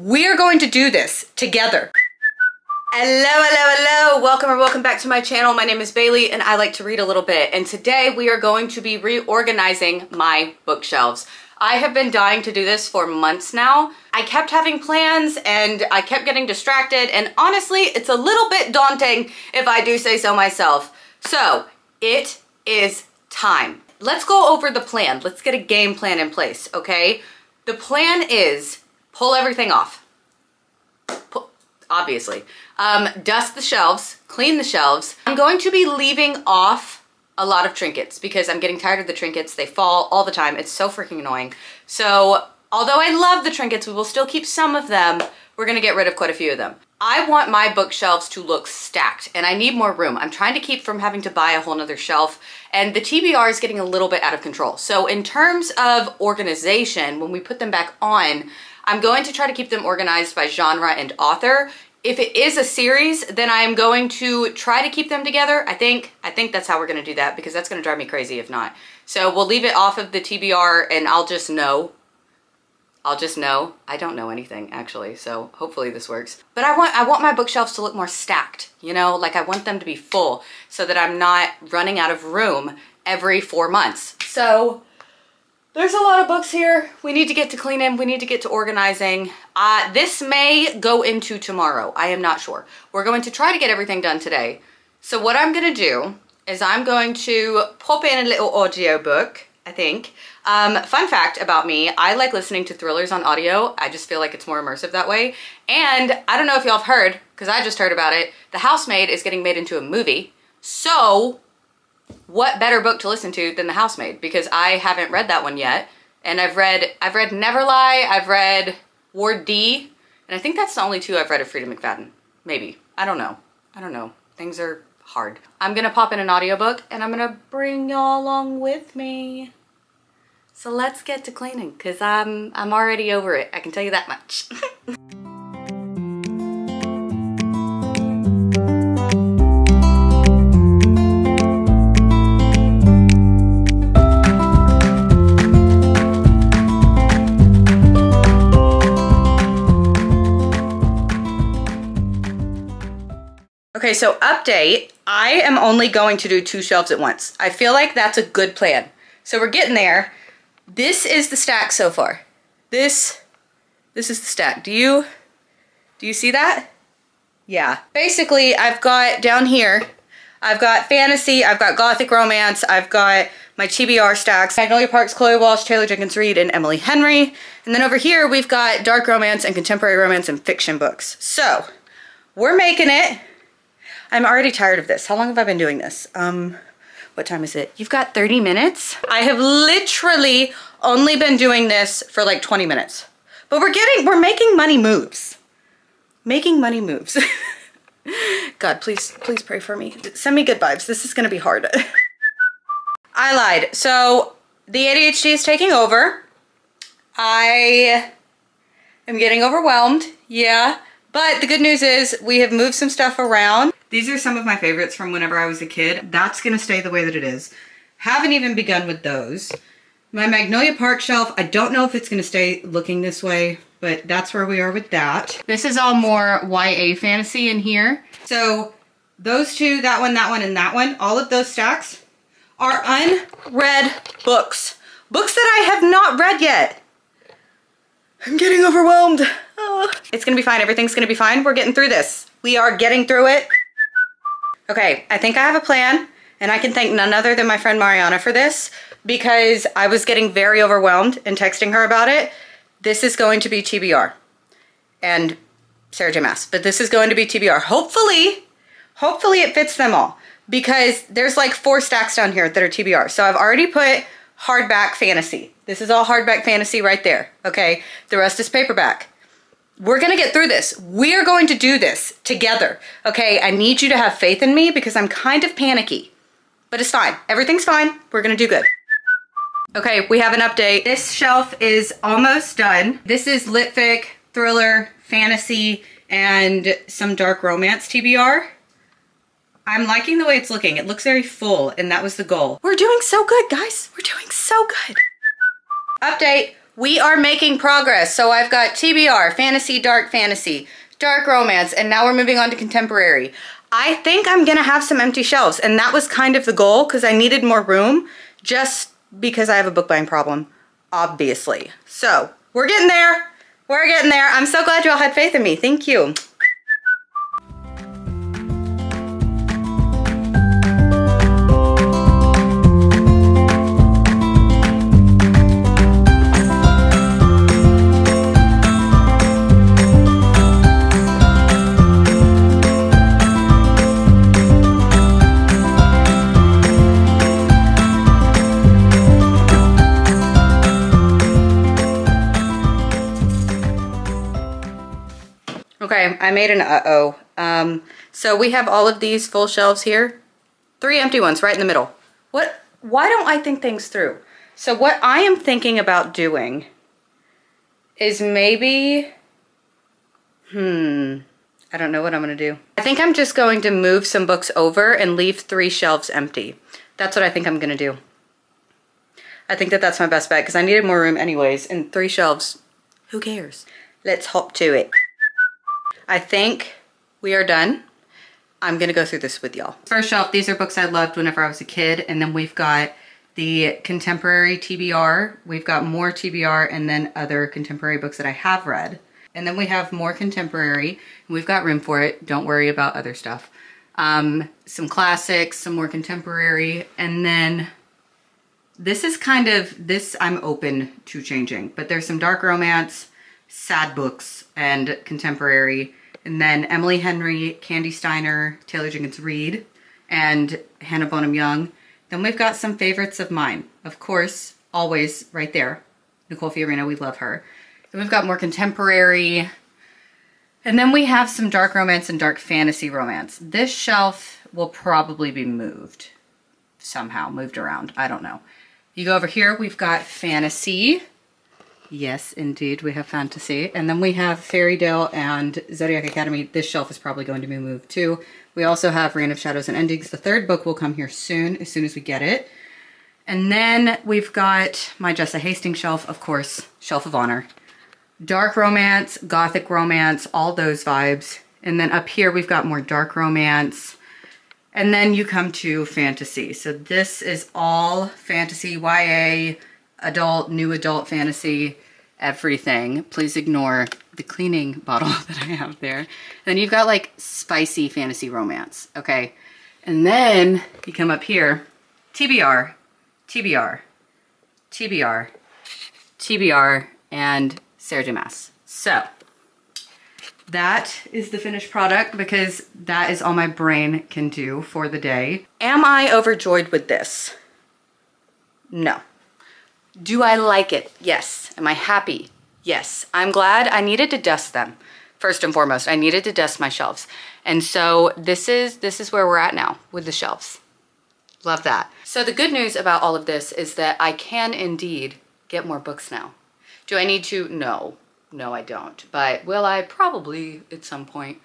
we're going to do this together. Hello, welcome or welcome back to my channel. My name is Bailey and I like to read a little bit, and today we are going to be reorganizing my bookshelves. I have been dying to do this for months now. I kept having plans and I kept getting distracted, and honestly it's a little bit daunting if I do say so myself. So it is time. Let's go over the plan. Let's get a game plan in place, okay? The plan is pull everything off. Obviously. Dust the shelves, clean the shelves. I'm going to be leaving off a lot of trinkets because I'm getting tired of the trinkets. They fall all the time. It's so freaking annoying. So although I love the trinkets, we will still keep some of them. We're gonna get rid of quite a few of them. I want my bookshelves to look stacked and I need more room. I'm trying to keep from having to buy a whole nother shelf, and the TBR is getting a little bit out of control. So in terms of organization, when we put them back on, I'm going to try to keep them organized by genre and author. If it is a series, then I am going to try to keep them together. I think that's how we're gonna do that, because that's gonna drive me crazy if not. So we'll leave it off of the TBR and I'll just know. I don't know anything actually, so hopefully this works. But I want my bookshelves to look more stacked, you know? Like I want them to be full so that I'm not running out of room every 4 months. So there's a lot of books here. We need to get to cleaning. We need to get to organizing. This may go into tomorrow. I am not sure. We're going to try to get everything done today. So what I'm gonna do is I'm going to pop in a little audio book, I think. Fun fact about me, I like listening to thrillers on audio. I just feel like it's more immersive that way. And I don't know if y'all have heard, because I just heard about it, The Housemaid is getting made into a movie. So what better book to listen to than The Housemaid? Because I haven't read that one yet. And I've read Neverlie, I've read Ward D, and I think that's the only two I've read of Frida McFadden. Maybe. I don't know. Things are hard. I'm gonna pop in an audiobook and I'm gonna bring y'all along with me. So let's get to cleaning, because I'm already over it. I can tell you that much. Okay, so update, I am only going to do 2 shelves at once. I feel like that's a good plan. So we're getting there. This is the stack so far. This is the stack. Do you see that? Yeah. Basically, I've got down here, I've got fantasy, I've got gothic romance, I've got my TBR stacks, Magnolia Parks, Chloe Walsh, Taylor Jenkins Reid, and Emily Henry. And then over here, we've got dark romance and contemporary romance and fiction books. So we're making it. I'm already tired of this. How long have I been doing this? What time is it? You've got 30 minutes? I have literally only been doing this for like 20 minutes. But we're making money moves. Making money moves. God, please pray for me. Send me good vibes. This is gonna be hard. I lied. So the ADHD is taking over. I am getting overwhelmed, yeah. But the good news is we have moved some stuff around. These are some of my favorites from whenever I was a kid. That's gonna stay the way that it is. Haven't even begun with those. My Magnolia Park shelf, I don't know if it's gonna stay looking this way, but that's where we are with that. This is all more YA fantasy in here. So those two, that one, and that one, all of those stacks are unread books. Books that I have not read yet. I'm getting overwhelmed. Oh. It's gonna be fine, everything's gonna be fine. We're getting through this. We are getting through it. Okay, I think I have a plan, and I can thank none other than my friend Mariana for this, because I was getting very overwhelmed and texting her about it. This is going to be TBR. And Sarah J. Maas, but this is going to be TBR. Hopefully it fits them all, because there's like 4 stacks down here that are TBR. So I've already put hardback fantasy. This is all hardback fantasy right there, okay? The rest is paperback. We're gonna get through this. We're going to do this together, okay? I need you to have faith in me because I'm kind of panicky, but it's fine. Everything's fine. We're gonna do good. Okay, we have an update. This shelf is almost done. This is lit fic, thriller, fantasy, and some dark romance TBR. I'm liking the way it's looking. It looks very full, and that was the goal. We're doing so good, guys. We're doing so good. Update, We are making progress. So I've got TBR, fantasy, dark romance, and now we're moving on to contemporary. I think I'm gonna have some empty shelves, and that was kind of the goal because I needed more room just because I have a book buying problem, obviously. So we're getting there. We're getting there. I'm so glad you all had faith in me. Thank you. Okay, I made an uh-oh. So we have all of these full shelves here. 3 empty ones right in the middle. Why don't I think things through? So what I am thinking about doing is maybe, I don't know what I'm gonna do. I think I'm just going to move some books over and leave 3 shelves empty. That's what I think I'm gonna do. I think that that's my best bet because I needed more room anyways, and 3 shelves, who cares? Let's hop to it. I think we are done. I'm gonna go through this with y'all. First shelf, these are books I loved whenever I was a kid, and then we've got the contemporary TBR. We've got more TBR and then other contemporary books that I have read. And then we have more contemporary, and we've got room for it. Don't worry about other stuff. Some classics, some more contemporary, and then this is kind of, this I'm open to changing, but there's some dark romance, sad books, and contemporary. And then Emily Henry, Candy Steiner, Taylor Jenkins Reid, and Hannah Bonham Young. Then we've got some favorites of mine. Of course, always right there. Nicole Fiorina, we love her. Then we've got more contemporary. And then we have some dark romance and dark fantasy romance. This shelf will probably be moved somehow, moved around. I don't know. You go over here, we've got fantasy. Yes, indeed, we have fantasy. And then we have Fairy Tale and Zodiac Academy. This shelf is probably going to be moved too. We also have Reign of Shadows and Endings. The 3rd book will come here soon as we get it. And then we've got my Jessa Hastings shelf, of course, Shelf of Honor. Dark romance, gothic romance, all those vibes. And then up here we've got more dark romance. And then you come to fantasy. So this is all fantasy, YA, adult, new adult fantasy, everything. Please ignore the cleaning bottle that I have there. And then you've got like spicy fantasy romance, okay? And then you come up here, TBR, TBR, TBR, TBR, and Sarah J. Maas. So that is the finished product because that is all my brain can do for the day. Am I overjoyed with this? No. Do I like it? Yes. Am I happy? Yes. I'm glad. I needed to dust them. First and foremost, I needed to dust my shelves. And so this is where we're at now with the shelves. Love that. So the good news about all of this is that I can indeed get more books now. Do I need to? No. No, I don't. But will I? Probably at some point.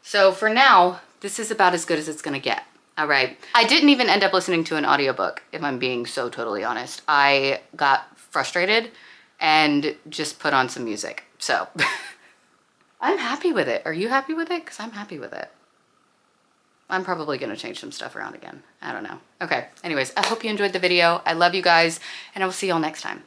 So for now, this is about as good as it's gonna get. All right. I didn't even end up listening to an audiobook, if I'm being so totally honest. I got frustrated and just put on some music. So I'm happy with it. Are you happy with it? Because I'm happy with it. I'm probably going to change some stuff around again. I don't know. Okay. Anyways, I hope you enjoyed the video. I love you guys, and I will see y'all next time.